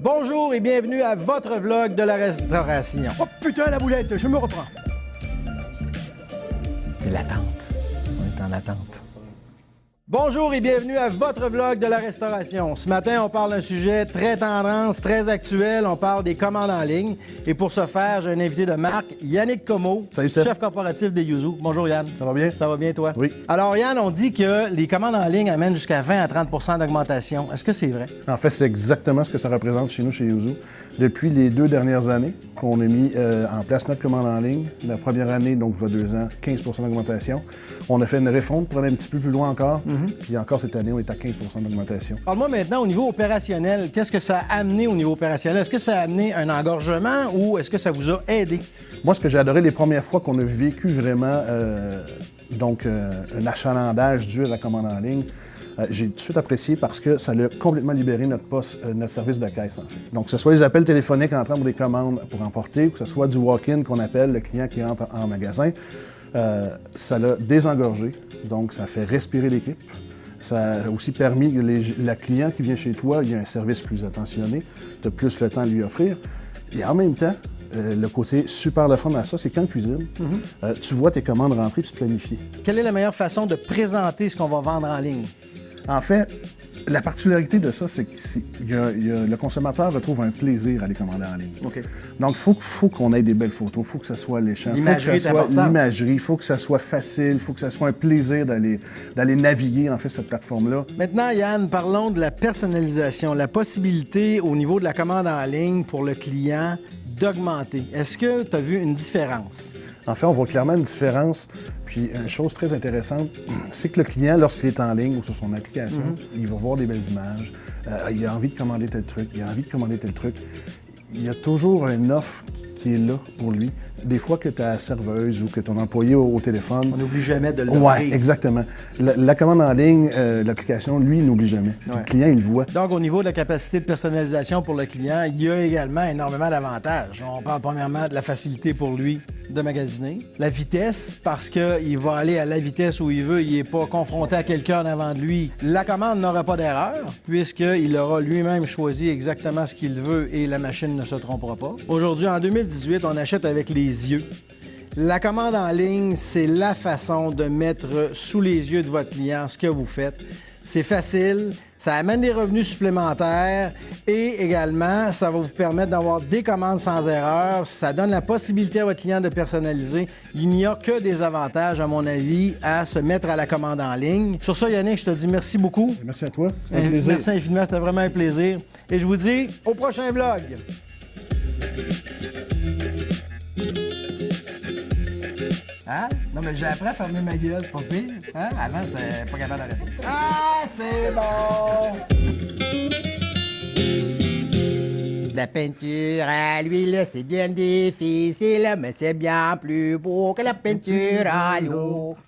Bonjour et bienvenue à votre vlog de la restauration. Oh putain, la boulette, je me reprends. C'est l'attente. On est en attente. Bonjour et bienvenue à votre vlog de la restauration. Ce matin, on parle d'un sujet très tendance, très actuel. On parle des commandes en ligne. Et pour ce faire, j'ai un invité de marque, Yannick Comeau, chef corporatif des Yuzu. Bonjour Yann. Ça va bien? Ça va bien, toi? Oui. Alors Yann, on dit que les commandes en ligne amènent jusqu'à 20 à 30 d'augmentation. Est-ce que c'est vrai? En fait, c'est exactement ce que ça représente chez nous, chez Yuzu. Depuis les 2 dernières années qu'on a mis en place notre commande en ligne, la première année, donc il y a 2 ans, 15 d'augmentation. On a fait une refonte pour aller un petit peu plus loin encore. Puis encore cette année, on est à 15 d'augmentation. Parle-moi maintenant au niveau opérationnel. Qu'est-ce que ça a amené au niveau opérationnel? Est-ce que ça a amené un engorgement ou est-ce que ça vous a aidé? Moi, ce que j'ai adoré les premières fois qu'on a vécu vraiment un achalandage dû à la commande en ligne, j'ai tout de suite apprécié parce que ça a complètement libéré notre service de caisse, en fait. Donc, que ce soit les appels téléphoniques entrant pour des commandes pour emporter, ou que ce soit du walk-in qu'on appelle le client qui rentre en magasin, ça l'a désengorgé. Donc, ça fait respirer l'équipe. Ça a aussi permis que le client qui vient chez toi, il y a un service plus attentionné, tu as plus le temps à lui offrir. Et en même temps, le côté super le fun à ça, c'est qu'en cuisine, tu vois tes commandes rentrer et tu te planifies. Quelle est la meilleure façon de présenter ce qu'on va vendre en ligne? En fait, la particularité de ça, c'est que le consommateur retrouve un plaisir à les commander en ligne. OK. Donc, il faut qu'on ait des belles photos, il faut que ça soit léchant, l'imagerie est importante. L'imagerie, il faut que ça soit facile, il faut que ça soit un plaisir d'aller naviguer, en fait, cette plateforme-là. Maintenant, Yann, parlons de la personnalisation, la possibilité au niveau de la commande en ligne pour le client d'augmenter. Est-ce que tu as vu une différence? En fait, on voit clairement une différence. Puis, une chose très intéressante, c'est que le client, lorsqu'il est en ligne ou sur son application, il va voir des belles images, il a envie de commander tel truc, il a envie de commander tel truc. Il y a toujours une offre qui est là pour lui. Des fois que ta serveuse ou que ton employé au téléphone... On n'oublie jamais de l'offrir. Oui, exactement. La commande en ligne, l'application, lui, il n'oublie jamais. Ouais. Le client, il le voit. Donc, au niveau de la capacité de personnalisation pour le client, il y a également énormément d'avantages. On parle premièrement de la facilité pour lui de magasiner. La vitesse, parce qu'il va aller à la vitesse où il veut, il n'est pas confronté à quelqu'un en avant de lui. La commande n'aura pas d'erreur, puisqu'il aura lui-même choisi exactement ce qu'il veut et la machine ne se trompera pas. Aujourd'hui, en 2018, on achète avec les yeux. La commande en ligne, c'est la façon de mettre sous les yeux de votre client ce que vous faites. C'est facile, ça amène des revenus supplémentaires et également, ça va vous permettre d'avoir des commandes sans erreur. Ça donne la possibilité à votre client de personnaliser. Il n'y a que des avantages, à mon avis, à se mettre à la commande en ligne. Sur ça, Yannick, je te dis merci beaucoup. Merci à toi. C'était un plaisir. Merci infiniment, c'était vraiment un plaisir. Et je vous dis au prochain vlog. Hein? Non, mais j'ai appris à fermer ma gueule, c'est pas pire. Hein? Avant, c'était pas capable d'arrêter. Ah, c'est bon! La peinture à l'huile, c'est bien difficile, mais c'est bien plus beau que la peinture à l'eau.